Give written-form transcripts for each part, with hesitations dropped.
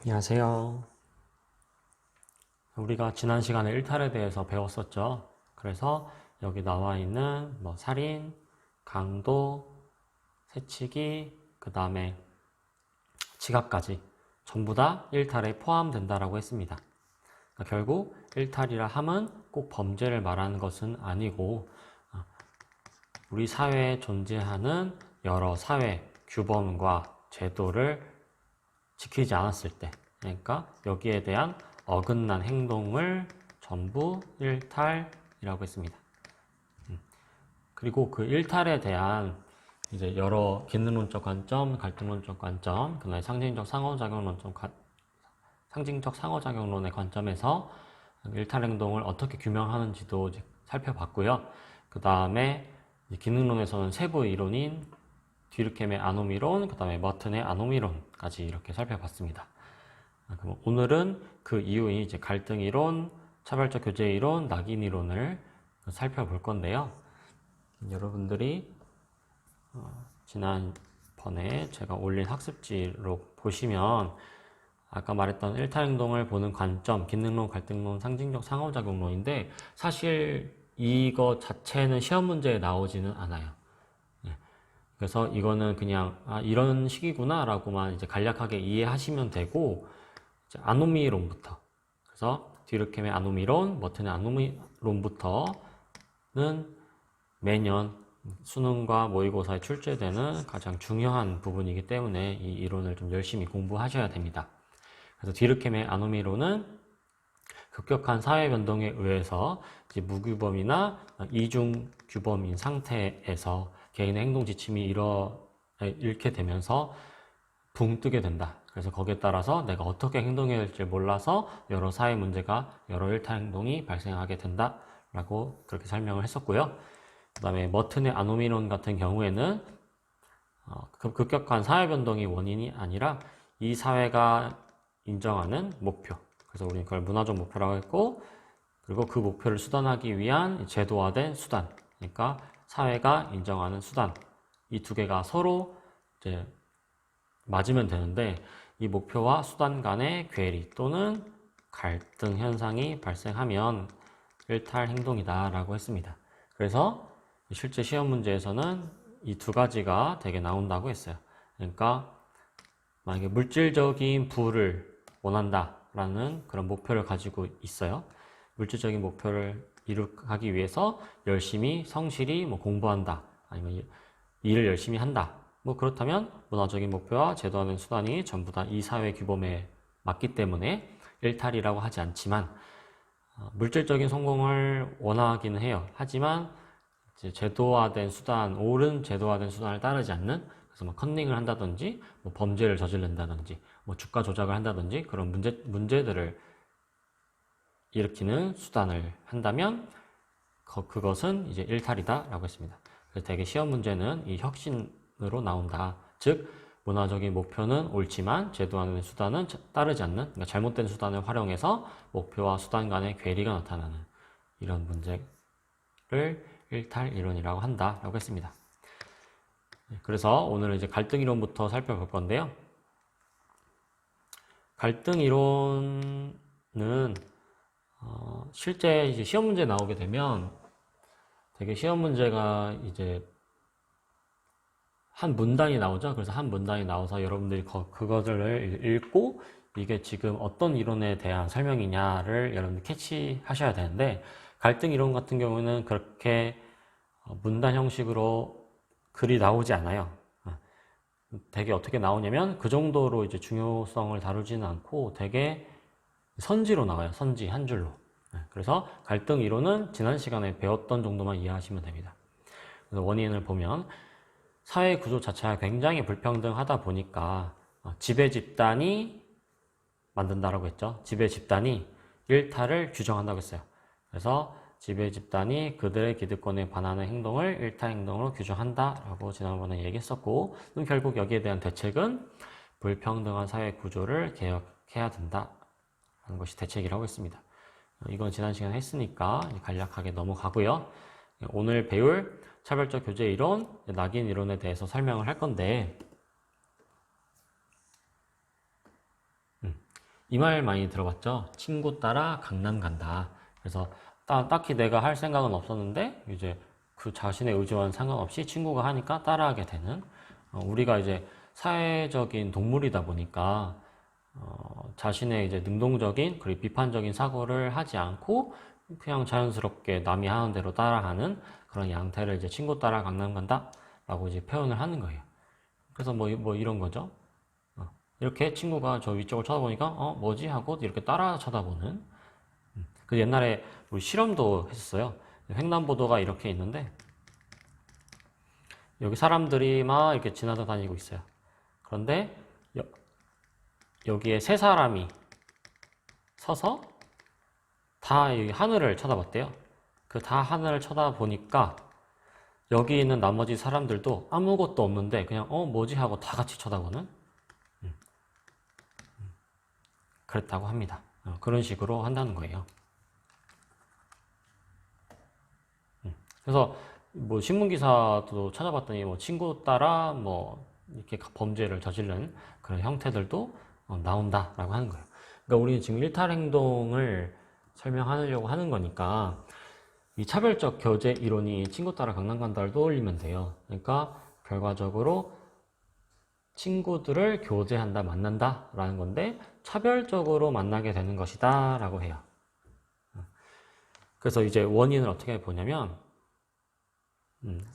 안녕하세요. 우리가 지난 시간에 일탈에 대해서 배웠었죠. 그래서 여기 나와 있는 살인, 강도, 새치기, 그 다음에 지각까지 전부 다 일탈에 포함된다라고 했습니다. 그러니까 결국 일탈이라 함은 꼭 범죄를 말하는 것은 아니고 우리 사회에 존재하는 여러 사회 규범과 제도를 지키지 않았을 때, 그러니까 여기에 대한 어긋난 행동을 전부 일탈이라고 했습니다. 그리고 그 일탈에 대한 이제 여러 기능론적 관점, 갈등론적 관점, 그다음에 상징적 상호작용론의 관점에서 일탈 행동을 어떻게 규명하는지도 이제 살펴봤고요. 그 다음에 기능론에서는 세부 이론인 듀르켐의 아노미론, 그 다음에 머튼의 아노미론까지 이렇게 살펴봤습니다. 그럼 오늘은 그 이후인 이제 갈등 이론, 차별적 교제 이론, 낙인 이론을 살펴볼 건데요. 여러분들이 지난번에 제가 올린 학습지로 보시면 아까 말했던 일탈 행동을 보는 관점, 기능론, 갈등론, 상징적 상호작용론인데 사실 이거 자체는 시험 문제에 나오지는 않아요. 그래서 이거는 그냥 이런 식이구나 라고만 이제 간략하게 이해하시면 되고, 이제 아노미론부터, 그래서 듀르켐의 아노미론, 머튼의 아노미론부터는 매년 수능과 모의고사에 출제되는 가장 중요한 부분이기 때문에 이 이론을 좀 열심히 공부하셔야 됩니다. 그래서 듀르켐의 아노미론은 급격한 사회 변동에 의해서 이제 무규범이나 이중 규범인 상태에서 개인의 행동 지침이 잃게 되면서 붕 뜨게 된다. 그래서 거기에 따라서 내가 어떻게 행동해야 할지 몰라서 여러 사회 문제가, 여러 일탈 행동이 발생하게 된다 라고 그렇게 설명을 했었고요. 그 다음에 머튼의 아노미론 같은 경우에는 급격한 사회 변동이 원인이 아니라 이 사회가 인정하는 목표, 그래서 우리는 그걸 문화적 목표라고 했고, 그리고 그 목표를 수단하기 위한 제도화된 수단, 그러니까 사회가 인정하는 수단, 이 두 개가 서로 이제 맞으면 되는데 이 목표와 수단 간의 괴리 또는 갈등 현상이 발생하면 일탈 행동이다 라고 했습니다. 그래서 실제 시험 문제에서는 이 두 가지가 되게 나온다고 했어요. 그러니까 만약에 물질적인 부를 원한다 라는 그런 목표를 가지고 있어요. 물질적인 목표를 이룩하기 위해서 열심히 성실히 공부한다, 아니면 일을 열심히 한다. 그렇다면 문화적인 목표와 제도하는 수단이 전부 다 이 사회 규범에 맞기 때문에 일탈이라고 하지 않지만, 물질적인 성공을 원하기는 해요. 하지만 이제 제도화된 수단, 옳은 제도화된 수단을 따르지 않는, 그래서 컨닝을 한다든지 범죄를 저지른다든지 주가 조작을 한다든지 그런 문제들을 일으키는 수단을 한다면 그것은 이제 일탈이다라고 했습니다. 그래서 대개 시험 문제는 이 혁신으로 나온다. 즉 문화적인 목표는 옳지만 제도하는 수단은 따르지 않는, 그러니까 잘못된 수단을 활용해서 목표와 수단 간의 괴리가 나타나는 이런 문제를 일탈 이론이라고 한다라고 했습니다. 그래서 오늘은 이제 갈등 이론부터 살펴볼 건데요. 갈등 이론은 실제 이제 시험 문제 나오게 되면 되게 시험 문제가 이제 한 문단이 나오죠. 그래서 한 문단이 나와서 여러분들이 그것을 읽고 이게 지금 어떤 이론에 대한 설명이냐를 여러분들 캐치하셔야 되는데, 갈등 이론 같은 경우는 그렇게 문단 형식으로 글이 나오지 않아요. 되게 어떻게 나오냐면 그 정도로 이제 중요성을 다루지는 않고 되게 선지로 나와요. 선지 한 줄로. 그래서 갈등 이론은 지난 시간에 배웠던 정도만 이해하시면 됩니다. 그래서 원인을 보면 사회 구조 자체가 굉장히 불평등하다 보니까 지배 집단이 만든다라고 했죠. 지배 집단이 일탈을 규정한다고 했어요. 그래서 지배 집단이 그들의 기득권에 반하는 행동을 일탈 행동으로 규정한다라고 지난번에 얘기했었고, 결국 여기에 대한 대책은 불평등한 사회 구조를 개혁해야 된다라는 것이 대책이라고 했습니다. 이건 지난 시간에 했으니까 간략하게 넘어가고요. 오늘 배울 차별적 교제 이론, 낙인 이론에 대해서 설명을 할 건데, 이 말 많이 들어봤죠? 친구 따라 강남 간다. 그래서 딱히 내가 할 생각은 없었는데 이제 그 자신의 의지와는 상관없이 친구가 하니까 따라하게 되는, 우리가 이제 사회적인 동물이다 보니까 자신의 이제 능동적인 그리고 비판적인 사고를 하지 않고 그냥 자연스럽게 남이 하는 대로 따라하는 그런 양태를 이제 친구 따라 강남 간다 라고 이제 표현을 하는 거예요. 그래서 뭐 이런 거죠. 이렇게 친구가 저 위쪽을 쳐다보니까 뭐지 하고 이렇게 따라 쳐다보는. 그 옛날에 우리 실험도 했었어요. 횡단보도가 이렇게 있는데 여기 사람들이 막 이렇게 지나다니고 있어요. 그런데 여기에 세 사람이 서서 다 이 하늘을 쳐다봤대요. 그 다 하늘을 쳐다보니까 여기 있는 나머지 사람들도 아무것도 없는데 그냥 뭐지 하고 다 같이 쳐다보는, 그랬다고 합니다. 그런 식으로 한다는 거예요. 그래서 뭐 신문기사도 찾아봤더니 뭐 친구 따라 뭐 이렇게 범죄를 저지른 그런 형태들도 나온다라고 하는 거예요. 그러니까 우리는 지금 일탈 행동을 설명하려고 하는 거니까 이 차별적 교제 이론이 친구 따라 강남 간다를 떠올리면 돼요. 그러니까 결과적으로 친구들을 교제한다, 만난다 라는 건데 차별적으로 만나게 되는 것이다 라고 해요. 그래서 이제 원인을 어떻게 보냐면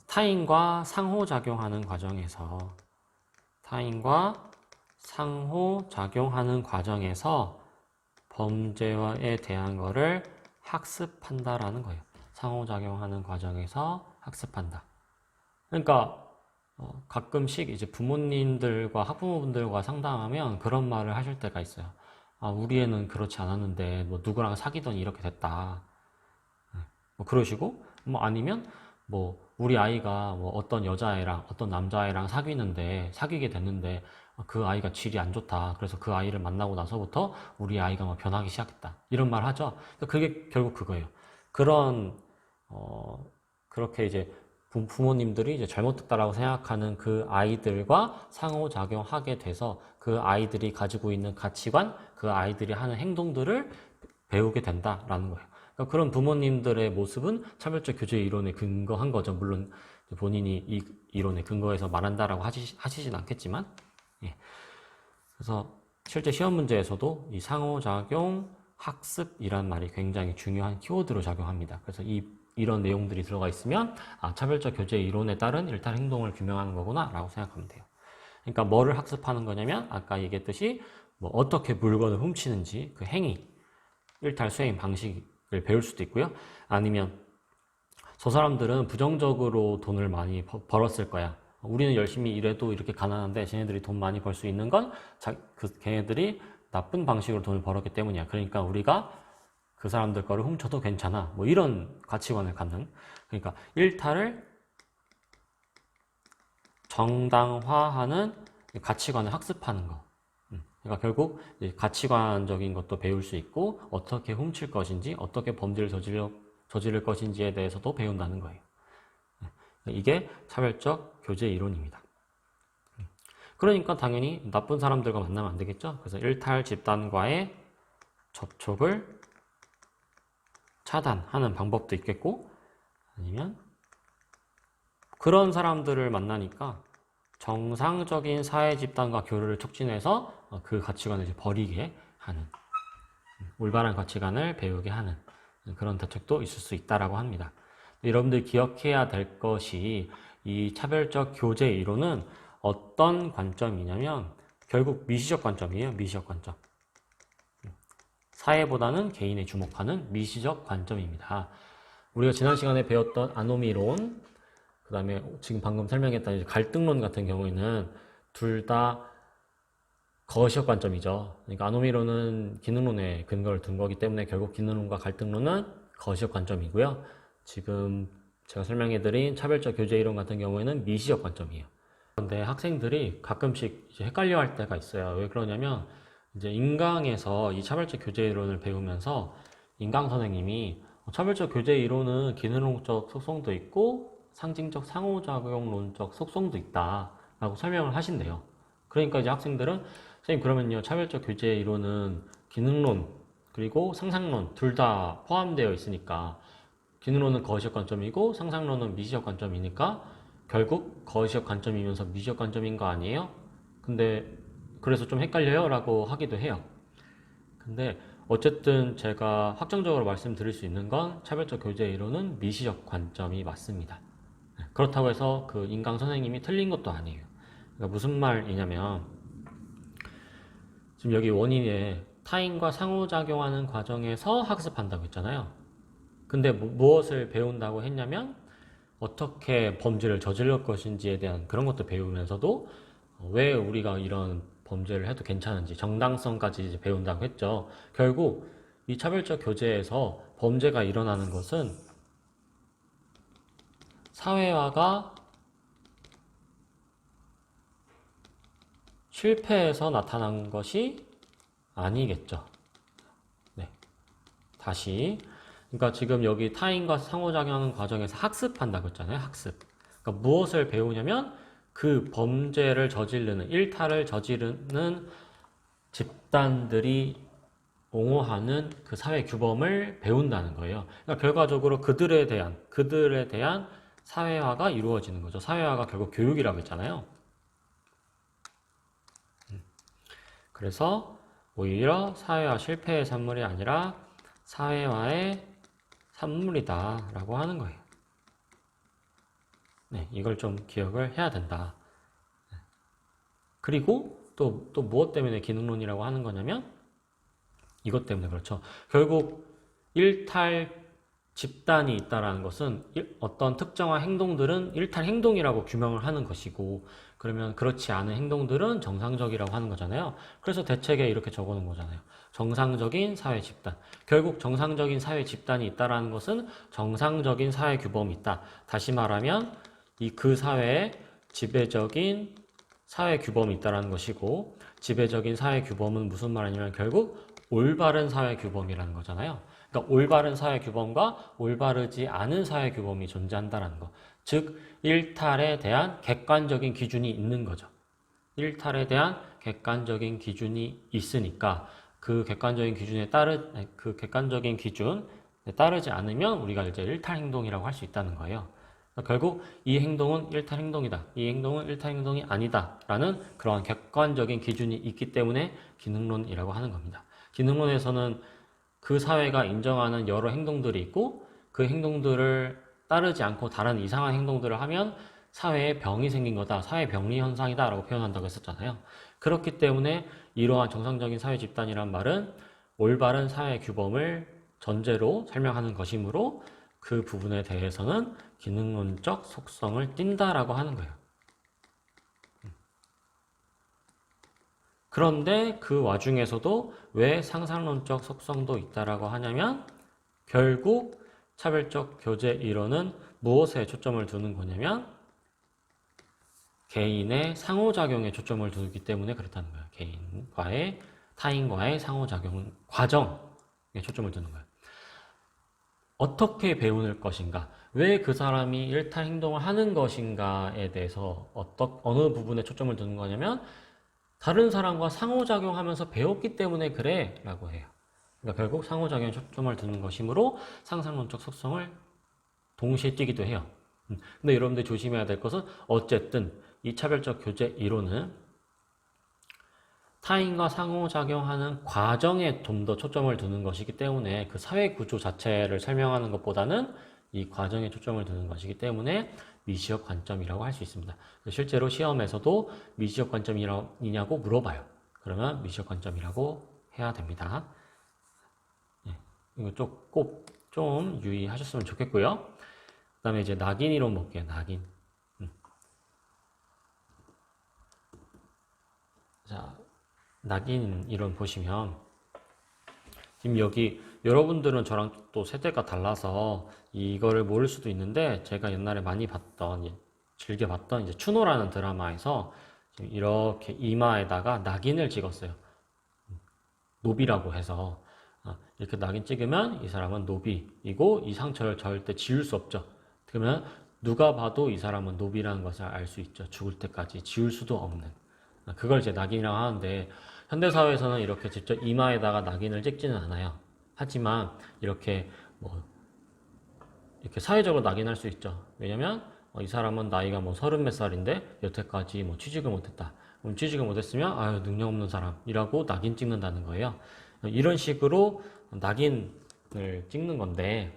타인과 상호작용하는 과정에서 범죄에 대한 거를 학습한다라는 거예요. 상호작용하는 과정에서 학습한다. 그러니까 가끔씩 이제 부모님들과 학부모분들과 상담하면 그런 말을 하실 때가 있어요. 우리 애는 그렇지 않았는데 뭐 누구랑 사귀더니 이렇게 됐다. 뭐 그러시고, 뭐 아니면 뭐 우리 아이가 뭐 어떤 여자애랑 어떤 남자애랑 사귀게 됐는데 그 아이가 질이 안 좋다. 그래서 그 아이를 만나고 나서부터 우리 아이가 막 변하기 시작했다. 이런 말 하죠. 그게 결국 그거예요. 그렇게 이제 부모님들이 이제 잘못됐다라고 생각하는 그 아이들과 상호작용하게 돼서 그 아이들이 가지고 있는 가치관, 그 아이들이 하는 행동들을 배우게 된다라는 거예요. 그러니까 그런 부모님들의 모습은 차별적 교제 이론에 근거한 거죠. 물론 본인이 이 이론에 근거해서 말한다라고 하시진 않겠지만, 예. 그래서 실제 시험 문제에서도 이 상호작용, 학습이란 말이 굉장히 중요한 키워드로 작용합니다. 그래서 이런 내용들이 들어가 있으면 차별적 교제 이론에 따른 일탈 행동을 규명하는 거구나 라고 생각하면 돼요. 그러니까 뭐를 학습하는 거냐면 아까 얘기했듯이 뭐 어떻게 물건을 훔치는지 그 행위, 일탈 수행 방식을 배울 수도 있고요. 아니면 저 사람들은 부정적으로 돈을 많이 벌었을 거야. 우리는 열심히 일해도 이렇게 가난한데 쟤네들이 돈 많이 벌 수 있는 건 걔네들이 나쁜 방식으로 돈을 벌었기 때문이야. 그러니까 우리가 그 사람들 거를 훔쳐도 괜찮아. 뭐 이런 가치관을 갖는. 그러니까 일탈을 정당화하는 가치관을 학습하는 거. 그러니까 결국 가치관적인 것도 배울 수 있고 어떻게 훔칠 것인지, 어떻게 범죄를 저지를 것인지에 대해서도 배운다는 거예요. 이게 차별적 교제 이론입니다. 그러니까 당연히 나쁜 사람들과 만나면 안 되겠죠. 그래서 일탈 집단과의 접촉을 차단하는 방법도 있겠고, 아니면 그런 사람들을 만나니까 정상적인 사회 집단과 교류를 촉진해서 그 가치관을 이제 버리게 하는, 올바른 가치관을 배우게 하는 그런 대책도 있을 수 있다라고 합니다. 여러분들 기억해야 될 것이 이 차별적 교제 이론은 어떤 관점이냐면 결국 미시적 관점이에요. 미시적 관점. 사회보다는 개인에 주목하는 미시적 관점입니다. 우리가 지난 시간에 배웠던 아노미론, 그 다음에 지금 방금 설명했던 갈등론 같은 경우에는 둘 다 거시적 관점이죠. 그러니까 아노미론은 기능론에 근거를 둔 거기 때문에 결국 기능론과 갈등론은 거시적 관점이고요. 지금 제가 설명해드린 차별적 교제 이론 같은 경우에는 미시적 관점이에요. 그런데 학생들이 가끔씩 이제 헷갈려 할 때가 있어요. 왜 그러냐면 이제 인강에서 이 차별적 교제 이론을 배우면서 인강 선생님이 차별적 교제 이론은 기능론적 속성도 있고 상징적 상호작용론적 속성도 있다라고 설명을 하신대요. 그러니까 이제 학생들은 선생님 그러면요 차별적 교제 이론은 기능론 그리고 상상론 둘 다 포함되어 있으니까 기능론은 거시적 관점이고 상상론은 미시적 관점이니까 결국 거시적 관점이면서 미시적 관점인 거 아니에요? 근데 그래서 좀 헷갈려요? 라고 하기도 해요. 근데 어쨌든 제가 확정적으로 말씀드릴 수 있는 건 차별적 교제 이론은 미시적 관점이 맞습니다. 그렇다고 해서 그 인강 선생님이 틀린 것도 아니에요. 그러니까 무슨 말이냐면 지금 여기 원인에 타인과 상호작용하는 과정에서 학습한다고 했잖아요. 근데 무엇을 배운다고 했냐면 어떻게 범죄를 저지를 것인지에 대한 그런 것도 배우면서도 왜 우리가 이런 범죄를 해도 괜찮은지 정당성까지 이제 배운다고 했죠. 결국 이 차별적 교제에서 범죄가 일어나는 것은 사회화가 실패해서 나타난 것이 아니겠죠. 네. 다시. 그러니까 지금 여기 타인과 상호작용하는 과정에서 학습한다고 했잖아요. 학습. 그러니까 무엇을 배우냐면 그 범죄를 저지르는, 일탈을 저지르는 집단들이 옹호하는 그 사회 규범을 배운다는 거예요. 그러니까 결과적으로 그들에 대한 사회화가 이루어지는 거죠. 사회화가 결국 교육이라고 했잖아요. 그래서 오히려 사회화 실패의 산물이 아니라 사회화의 산물이다 라고 하는 거예요. 네, 이걸 좀 기억을 해야 된다. 그리고 또 무엇 때문에 기능론이라고 하는 거냐면 이것 때문에 그렇죠. 결국 일탈 집단이 있다라는 것은 어떤 특정한 행동들은 일탈 행동이라고 규명을 하는 것이고 그러면 그렇지 않은 행동들은 정상적이라고 하는 거잖아요. 그래서 대책에 이렇게 적어놓은 거잖아요. 정상적인 사회 집단. 결국 정상적인 사회 집단이 있다라는 것은 정상적인 사회 규범이 있다. 다시 말하면 그 사회에 지배적인 사회 규범이 있다라는 것이고 지배적인 사회 규범은 무슨 말이냐면 결국 올바른 사회 규범이라는 거잖아요. 그러니까 올바른 사회 규범과 올바르지 않은 사회 규범이 존재한다는 거. 즉 일탈에 대한 객관적인 기준이 있는 거죠. 일탈에 대한 객관적인 기준이 있으니까 그 객관적인 기준에 따르지 않으면 우리가 이제 일탈 행동이라고 할 수 있다는 거예요. 그러니까 결국 이 행동은 일탈 행동이다. 이 행동은 일탈 행동이 아니다. 라는 그러한 객관적인 기준이 있기 때문에 기능론이라고 하는 겁니다. 기능론에서는 그 사회가 인정하는 여러 행동들이 있고 그 행동들을 따르지 않고 다른 이상한 행동들을 하면 사회에 병이 생긴 거다. 사회 병리 현상이다. 라고 표현한다고 했었잖아요. 그렇기 때문에 이러한 정상적인 사회 집단이란 말은 올바른 사회 규범을 전제로 설명하는 것이므로 그 부분에 대해서는 기능론적 속성을 띈다라고 하는 거예요. 그런데 그 와중에서도 왜 상상론적 속성도 있다라고 하냐면 결국 차별적 교제 이론은 무엇에 초점을 두는 거냐면 개인의 상호작용에 초점을 두기 때문에 그렇다는 거예요. 개인과의 타인과의 상호작용 과정에 초점을 두는 거예요. 어떻게 배우는 것인가? 왜 그 사람이 일탈 행동을 하는 것인가에 대해서 어느 부분에 초점을 두는 거냐면 다른 사람과 상호작용하면서 배웠기 때문에 그래 라고 해요. 그러니까 결국 상호작용에 초점을 두는 것이므로 상상론적 속성을 동시에 띄기도 해요. 근데 여러분들 조심해야 될 것은 어쨌든 이 차별적 교제 이론은 타인과 상호작용하는 과정에 좀 더 초점을 두는 것이기 때문에 그 사회 구조 자체를 설명하는 것보다는 이 과정에 초점을 두는 것이기 때문에 미시적 관점이라고 할 수 있습니다. 실제로 시험에서도 미시적 관점이냐고 물어봐요. 그러면 미시적 관점이라고 해야 됩니다. 네, 이거 꼭 좀 유의하셨으면 좋겠고요. 그 다음에 이제 낙인 이론 볼게요. 낙인. 자, 낙인 이론 보시면 지금 여기 여러분들은 저랑 또 세대가 달라서 이거를 모를 수도 있는데 제가 옛날에 많이 즐겨 봤던 이제 추노라는 드라마에서 지금 이렇게 이마에다가 낙인을 찍었어요. 노비라고 해서 이렇게 낙인 찍으면 이 사람은 노비이고 이 상처를 절대 지울 수 없죠. 그러면 누가 봐도 이 사람은 노비라는 것을 알 수 있죠. 죽을 때까지 지울 수도 없는. 그걸 이제 낙인이라고 하는데 현대사회에서는 이렇게 직접 이마에다가 낙인을 찍지는 않아요. 하지만 이렇게 뭐 이렇게 사회적으로 낙인할 수 있죠. 왜냐면 이 사람은 나이가 뭐 30 몇 살인데 여태까지 뭐 취직을 못했다. 그럼 취직을 못했으면 아유 능력 없는 사람이라고 낙인 찍는다는 거예요. 이런 식으로 낙인을 찍는 건데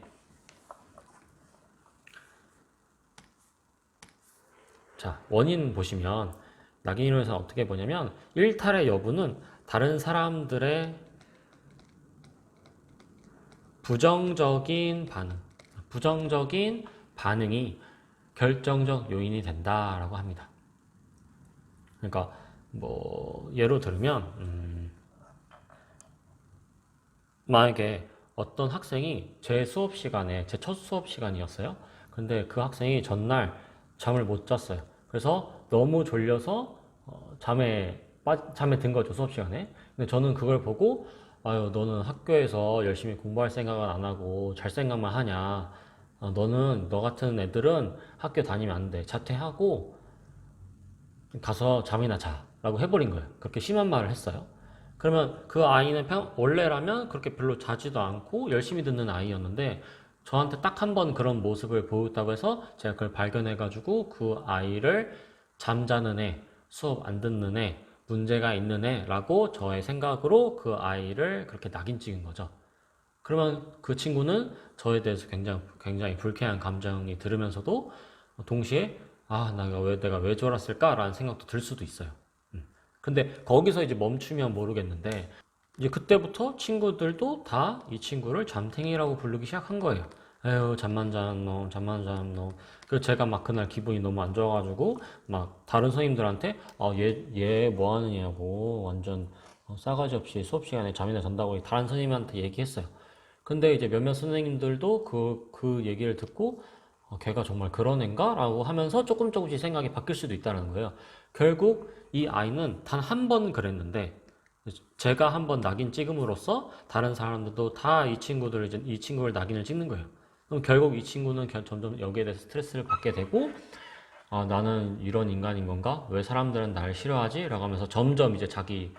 자 원인 보시면 낙인으로서 어떻게 보냐면 일탈의 여부는 다른 사람들의 부정적인 반응이 결정적 요인이 된다라고 합니다. 그러니까 뭐 예로 들면 만약에 어떤 학생이 제 수업 시간에 제 첫 수업 시간이었어요. 근데 그 학생이 전날 잠을 못 잤어요. 그래서 너무 졸려서 잠에 든 거죠, 수업 시간에. 근데 저는 그걸 보고 아유 너는 학교에서 열심히 공부할 생각은 안 하고 잘 생각만 하냐. 너는 너 같은 애들은 학교 다니면 안 돼. 자퇴하고 가서 잠이나 자. 라고 해버린 거예요. 그렇게 심한 말을 했어요. 그러면 그 아이는 원래라면 그렇게 별로 자지도 않고 열심히 듣는 아이였는데 저한테 딱 한 번 그런 모습을 보였다고 해서 제가 그걸 발견해가지고 그 아이를 잠자는 애, 수업 안 듣는 애, 문제가 있는 애라고 저의 생각으로 그 아이를 그렇게 낙인 찍은 거죠. 그러면 그 친구는 저에 대해서 굉장히 불쾌한 감정이 들으면서도 동시에 내가 왜 저랬을까라는 생각도 들 수도 있어요. 근데 거기서 이제 멈추면 모르겠는데 이제 그때부터 친구들도 다 이 친구를 잠탱이라고 부르기 시작한 거예요. 에휴 잠만 자는 놈, 잠만 자는 놈. 그래서 제가 막 그날 기분이 너무 안 좋아가지고 막 다른 선생님들한테 얘 뭐 하는 애냐고 완전 싸가지 없이 수업 시간에 잠이나 잔다고 다른 선생님한테 얘기했어요. 근데 이제 몇몇 선생님들도 그 얘기를 듣고 걔가 정말 그런 앤가? 라고 하면서 조금씩 생각이 바뀔 수도 있다는 거예요. 결국 이 아이는 단 한 번 그랬는데 제가 한 번 낙인 찍음으로써 다른 사람들도 다 이 친구를 낙인을 찍는 거예요. 그럼 결국 이 친구는 점점 여기에 대해서 스트레스를 받게 되고 나는 이런 인간인 건가? 왜 사람들은 날 싫어하지? 라고 하면서 점점 이제 자기에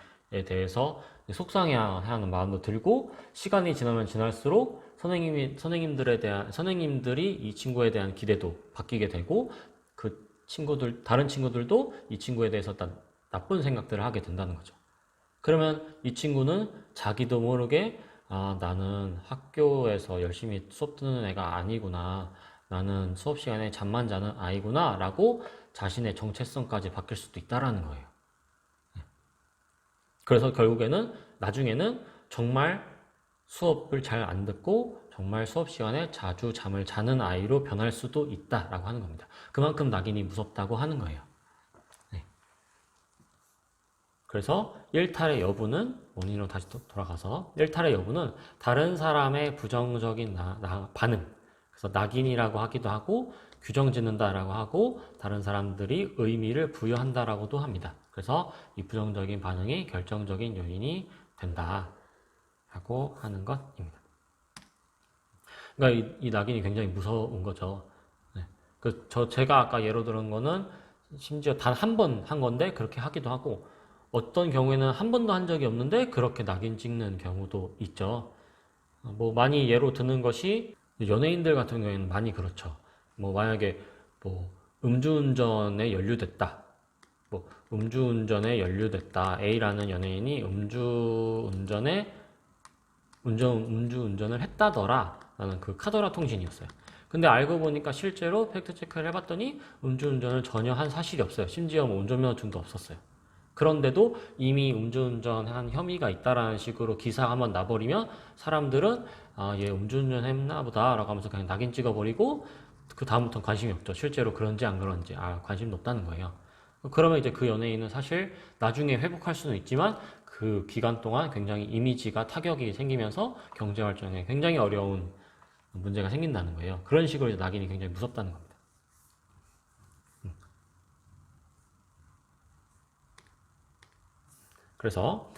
대해서 속상해하는 마음도 들고 시간이 지나면 지날수록 선생님들이 이 친구에 대한 기대도 바뀌게 되고 다른 친구들도 이 친구에 대해서 나쁜 생각들을 하게 된다는 거죠. 그러면 이 친구는 자기도 모르게 나는 학교에서 열심히 수업 듣는 애가 아니구나. 나는 수업 시간에 잠만 자는 아이구나. 라고 자신의 정체성까지 바뀔 수도 있다라는 거예요. 그래서 결국에는 나중에는 정말 수업을 잘 안 듣고 정말 수업 시간에 자주 잠을 자는 아이로 변할 수도 있다라고 하는 겁니다. 그만큼 낙인이 무섭다고 하는 거예요. 네. 그래서 일탈의 여부는 원인으로 다시 돌아가서 일탈의 여부는 다른 사람의 부정적인 반응, 그래서 낙인이라고 하기도 하고 규정 짓는다라고 하고 다른 사람들이 의미를 부여한다라고도 합니다. 그래서 이 부정적인 반응이 결정적인 요인이 된다라고 하는 것입니다. 그러니까 이 낙인이 굉장히 무서운 거죠. 네. 제가 아까 예로 들은 거는 심지어 단 한 번 한 건데 그렇게 하기도 하고 어떤 경우에는 한 번도 한 적이 없는데 그렇게 낙인 찍는 경우도 있죠. 뭐 많이 예로 드는 것이 연예인들 같은 경우에는 많이 그렇죠. 뭐 만약에 뭐 음주운전에 연루됐다. A라는 연예인이 음주운전을 했다더라. 라는 그 카더라 통신이었어요. 근데 알고 보니까 실제로 팩트체크를 해봤더니 음주운전을 전혀 한 사실이 없어요. 심지어 뭐 운전면허증도 없었어요. 그런데도 이미 음주운전한 혐의가 있다라는 식으로 기사 한번 나버리면 사람들은 얘 음주운전 했나 보다 라고 하면서 그냥 낙인 찍어버리고 그 다음부터는 관심이 없죠. 실제로 그런지 안 그런지 관심이 없다는 거예요. 그러면 이제 그 연예인은 사실 나중에 회복할 수는 있지만 그 기간 동안 굉장히 이미지가 타격이 생기면서 경제 활동에 굉장히 어려운 문제가 생긴다는 거예요. 그런 식으로 낙인이 굉장히 무섭다는 겁니다. 그래서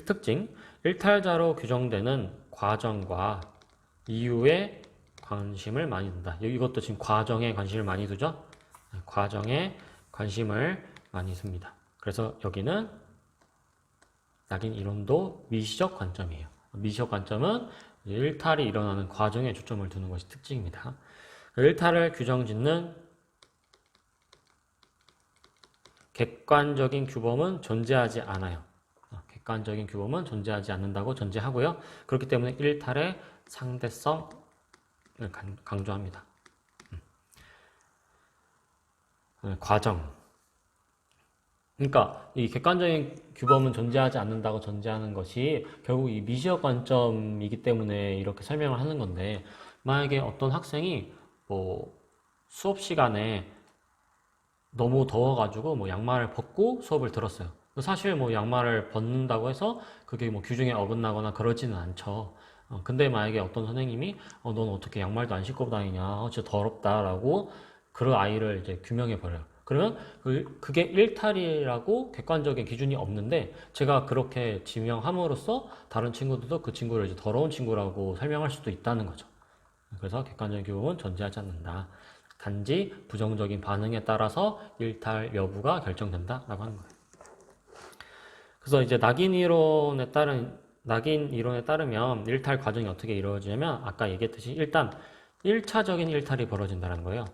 특징, 일탈자로 규정되는 과정과 이후의 관심을 많이 둔다. 이것도 지금 과정에 관심을 많이 두죠? 과정에 관심을 많이 둡니다. 그래서 여기는 낙인 이론도 미시적 관점이에요. 미시적 관점은 일탈이 일어나는 과정에 초점을 두는 것이 특징입니다. 일탈을 규정짓는 객관적인 규범은 존재하지 않아요. 객관적인 규범은 존재하지 않는다고 전제하고요. 그렇기 때문에 일탈의 상대성을 강조합니다. 과정. 그러니까 이 객관적인 규범은 존재하지 않는다고 전제하는 것이 결국 이 미시적 관점이기 때문에 이렇게 설명을 하는 건데, 만약에 어떤 학생이 뭐 수업 시간에 너무 더워가지고 뭐 양말을 벗고 수업을 들었어요. 사실 뭐 양말을 벗는다고 해서 그게 뭐 규정에 어긋나거나 그러지는 않죠. 근데 만약에 어떤 선생님이 넌 어떻게 양말도 안 신고 다니냐, 진짜 더럽다라고 그 아이를 이제 규명해 버려요. 그러면 그게 일탈이라고 객관적인 기준이 없는데, 제가 그렇게 지명함으로써 다른 친구들도 그 친구를 이제 더러운 친구라고 설명할 수도 있다는 거죠. 그래서 객관적인 규범은 존재하지 않는다. 단지 부정적인 반응에 따라서 일탈 여부가 결정된다라고 하는 거예요. 그래서 이제 낙인 이론에 따르면 일탈 과정이 어떻게 이루어지냐면, 아까 얘기했듯이 일단 1차적인 일탈이 벌어진다는 거예요.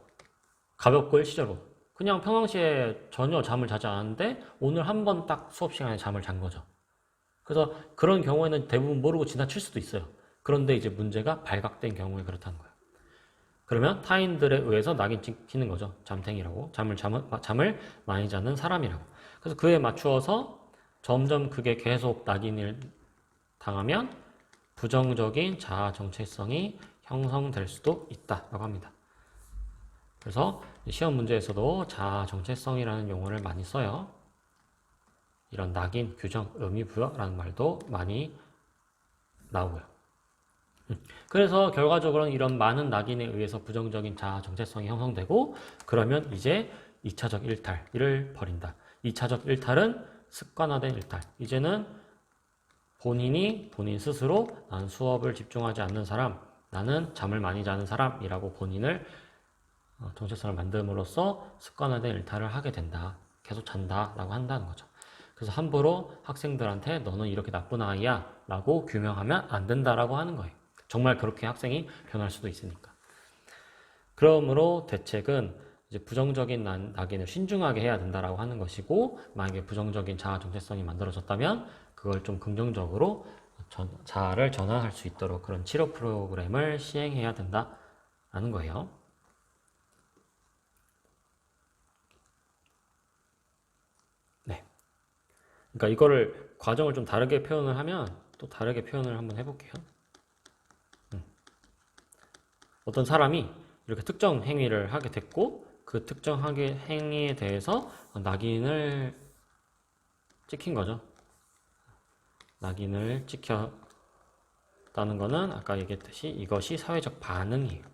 가볍고 일시적으로. 그냥 평상시에 전혀 잠을 자지 않았는데 오늘 한 번 딱 수업 시간에 잠을 잔 거죠. 그래서 그런 경우에는 대부분 모르고 지나칠 수도 있어요. 그런데 이제 문제가 발각된 경우에 그렇다는 거예요. 그러면 타인들에 의해서 낙인 찍히는 거죠. 잠탱이라고. 잠을 많이 자는 사람이라고. 그래서 그에 맞추어서 점점 그게 계속 낙인을 당하면 부정적인 자아 정체성이 형성될 수도 있다라고 합니다. 그래서 시험 문제에서도 자아 정체성이라는 용어를 많이 써요. 이런 낙인, 규정, 의미 부여라는 말도 많이 나오고요. 그래서 결과적으로는 이런 많은 낙인에 의해서 부정적인 자아 정체성이 형성되고, 그러면 이제 2차적 일탈을 벌인다. 2차적 일탈은 습관화된 일탈. 이제는 본인 스스로 나는 수업을 집중하지 않는 사람, 나는 잠을 많이 자는 사람이라고 본인을 정체성을 만듦으로써 습관화된 일탈을 하게 된다. 계속 잔다라고 한다는 거죠. 그래서 함부로 학생들한테 너는 이렇게 나쁜 아이야 라고 규명하면 안 된다라고 하는 거예요. 정말 그렇게 학생이 변할 수도 있으니까. 그러므로 대책은 이제 부정적인 낙인을 신중하게 해야 된다라고 하는 것이고, 만약에 부정적인 자아 정체성이 만들어졌다면 그걸 좀 긍정적으로 자아를 전환할 수 있도록 그런 치료 프로그램을 시행해야 된다라는 거예요. 네. 그러니까 이거를 과정을 좀 다르게 표현을 하면 또 다르게 표현을 한번 해볼게요. 어떤 사람이 이렇게 특정 행위를 하게 됐고, 그 특정 행위에 대해서 낙인을 찍힌 거죠. 낙인을 찍혔다는 거는 아까 얘기했듯이 이것이 사회적 반응이에요.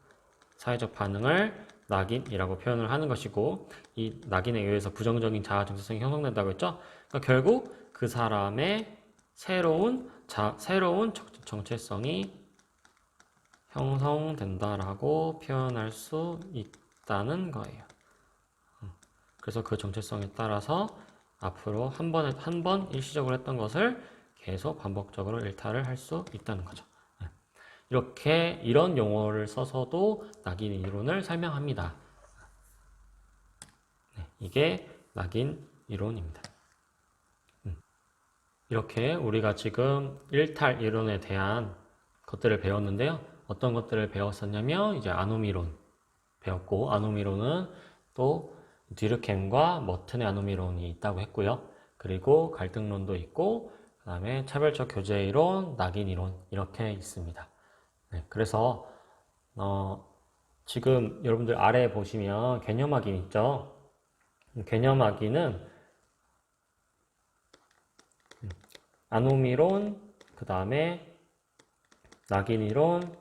사회적 반응을 낙인이라고 표현을 하는 것이고, 이 낙인에 의해서 부정적인 자아 정체성이 형성된다고 했죠. 그러니까 결국 그 사람의 새로운 정체성이 형성된다라고 표현할 수 있다는 거예요. 그래서 그 정체성에 따라서 앞으로 한 번 일시적으로 했던 것을 계속 반복적으로 일탈을 할 수 있다는 거죠. 이렇게 이런 용어를 써서도 낙인 이론을 설명합니다. 이게 낙인 이론입니다. 이렇게 우리가 지금 일탈 이론에 대한 것들을 배웠는데요. 어떤 것들을 배웠었냐면 이제 아노미론 배웠고, 아노미론은 또 뒤르켐과 머튼의 아노미론이 있다고 했고요. 그리고 갈등론도 있고, 그 다음에 차별적 교제 이론, 낙인 이론 이렇게 있습니다. 네, 그래서 지금 여러분들 아래에 보시면 개념 확인 있죠? 개념 확인은 아노미론, 그 다음에 낙인 이론,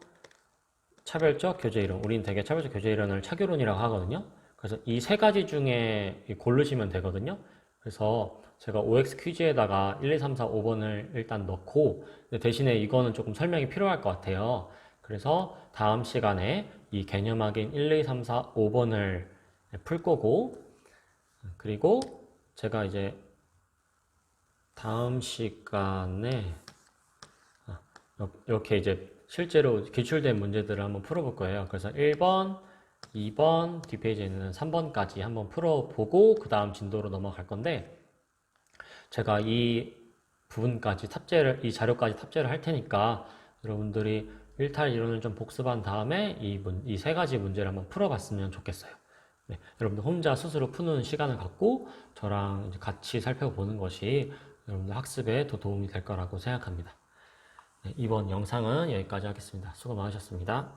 차별적 교제 이론. 우린 되게 차별적 교제 이론을 차교론이라고 하거든요. 그래서 이 세 가지 중에 고르시면 되거든요. 그래서 제가 OX 퀴즈에다가 1, 2, 3, 4, 5번을 일단 넣고, 대신에 이거는 조금 설명이 필요할 것 같아요. 그래서 다음 시간에 이 개념 확인 1, 2, 3, 4, 5번을 풀 거고, 그리고 제가 이제 다음 시간에 이렇게 이제 실제로 기출된 문제들을 한번 풀어볼 거예요. 그래서 1번, 2번, 뒷페이지에는 3번까지 한번 풀어보고 그 다음 진도로 넘어갈 건데, 제가 이 부분까지 이 자료까지 탑재를 할 테니까 여러분들이 일탈 이론을 좀 복습한 다음에 이 세 가지 문제를 한번 풀어봤으면 좋겠어요. 네, 여러분들 혼자 스스로 푸는 시간을 갖고 저랑 이제 같이 살펴보는 것이 여러분들 학습에 더 도움이 될 거라고 생각합니다. 네, 이번 영상은 여기까지 하겠습니다. 수고 많으셨습니다.